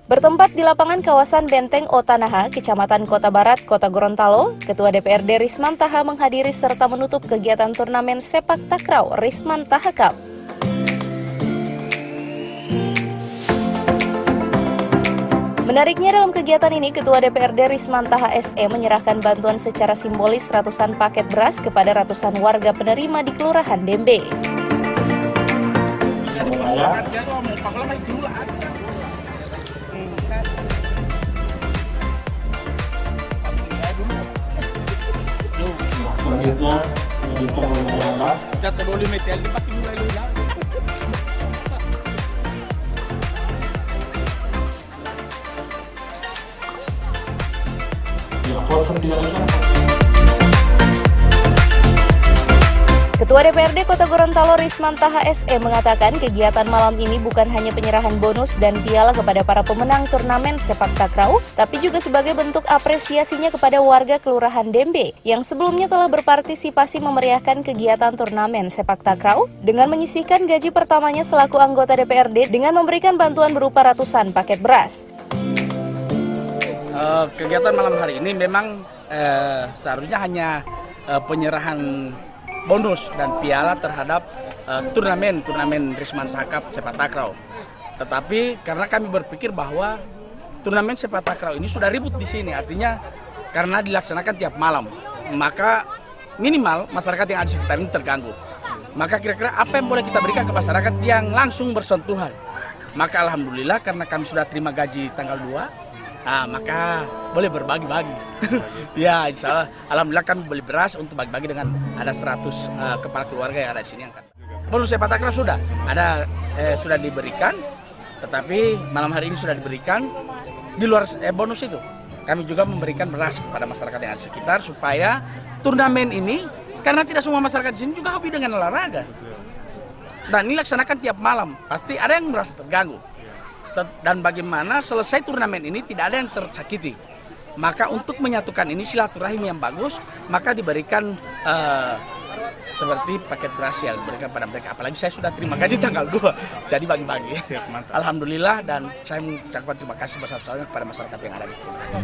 Bertempat di lapangan kawasan Benteng Otanaha, Kecamatan Kota Barat, Kota Gorontalo, Ketua DPRD Risman Taha menghadiri serta menutup kegiatan turnamen sepak takraw Risman Taha Cup. Menariknya dalam kegiatan ini, Ketua DPRD Risman Taha SE menyerahkan bantuan secara simbolis ratusan paket beras kepada ratusan warga penerima di Kelurahan Dembe. Selanjutnya, Ketua DPRD Kota Gorontalo Risman Taha SE mengatakan kegiatan malam ini bukan hanya penyerahan bonus dan piala kepada para pemenang turnamen sepak takraw, tapi juga sebagai bentuk apresiasinya kepada warga Kelurahan Dembe yang sebelumnya telah berpartisipasi memeriahkan kegiatan turnamen sepak takraw dengan menyisihkan gaji pertamanya selaku anggota DPRD dengan memberikan bantuan berupa ratusan paket beras. Kegiatan malam hari ini memang seharusnya hanya penyerahan bonus dan piala terhadap turnamen Risman Taha Cup sepak takraw. Tetapi karena kami berpikir bahwa turnamen sepak takraw ini sudah ribut di sini, artinya karena dilaksanakan tiap malam, maka minimal masyarakat yang ada di sekitar ini terganggu. Maka kira-kira apa yang boleh kita berikan ke masyarakat yang langsung bersentuhan? Maka alhamdulillah karena kami sudah terima gaji tanggal 2, maka boleh berbagi-bagi. Ya, insya Allah, alhamdulillah kami beli beras untuk bagi-bagi dengan ada 100 kepala keluarga yang ada di sini. Bonus sepak takraw sudah diberikan, tetapi malam hari ini sudah diberikan. Di luar bonus itu, kami juga memberikan beras kepada masyarakat yang ada di sekitar supaya turnamen ini, karena tidak semua masyarakat di sini juga hobi dengan olahraga. Dan ini laksanakan tiap malam, pasti ada yang merasa terganggu. Dan bagaimana selesai turnamen ini tidak ada yang tersakiti. Maka untuk menyatukan ini silaturahim yang bagus, maka diberikan seperti paket beras yang diberikan pada mereka. Apalagi saya sudah terima gaji tanggal 2, jadi bagi-bagi. Alhamdulillah, dan saya mengucapkan terima kasih besar-besarnya kepada masyarakat yang ada di Kelurahan.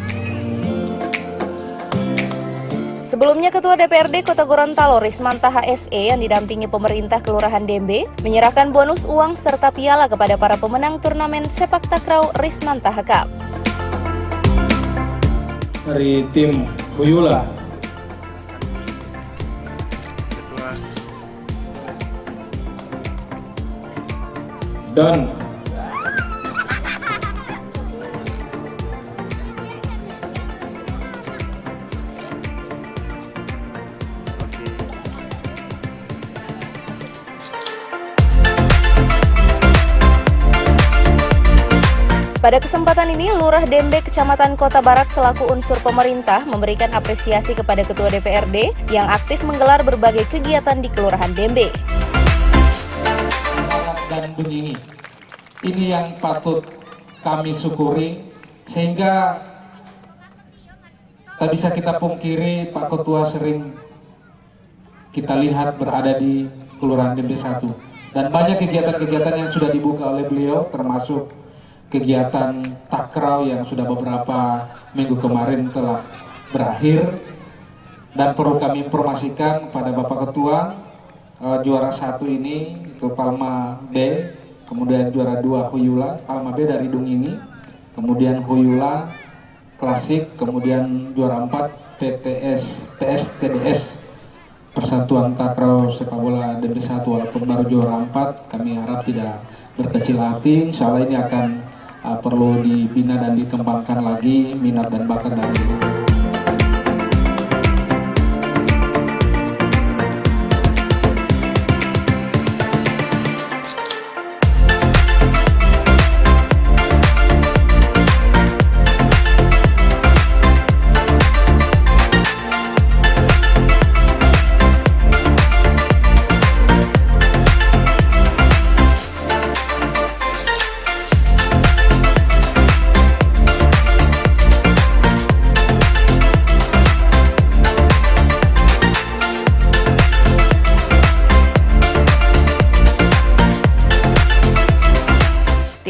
Sebelumnya, Ketua DPRD Kota Gorontalo Risman Taha SE yang didampingi pemerintah Kelurahan Dembe menyerahkan bonus uang serta piala kepada para pemenang turnamen sepak takraw Risman Taha Cup. dari tim Huyula, dan Pada kesempatan ini, Lurah Dembe Kecamatan Kota Barat selaku unsur pemerintah memberikan apresiasi kepada Ketua DPRD yang aktif menggelar berbagai kegiatan di Kelurahan Dembe. Dan begini, ini yang patut kami syukuri, sehingga tak bisa kita pungkiri Pak Ketua sering kita lihat berada di Kelurahan Dembe 1. Dan banyak kegiatan-kegiatan yang sudah dibuka oleh beliau, termasuk kegiatan takraw yang sudah beberapa minggu kemarin telah berakhir. Dan perlu kami informasikan pada Bapak Ketua, juara 1 ini itu Palma B, kemudian juara 2 Huyula, Palma B dari Dungini, kemudian Huyula Klasik, kemudian juara 4 PSTDS Persatuan Takraw Sepak Bola Dembe 1, walaupun baru juara 4, kami harap tidak berkecil hati. Insya Allah ini akan perlu dibina dan dikembangkan lagi minat dan bakat dari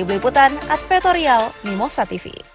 Tim Liputan Advertorial Mimosa TV.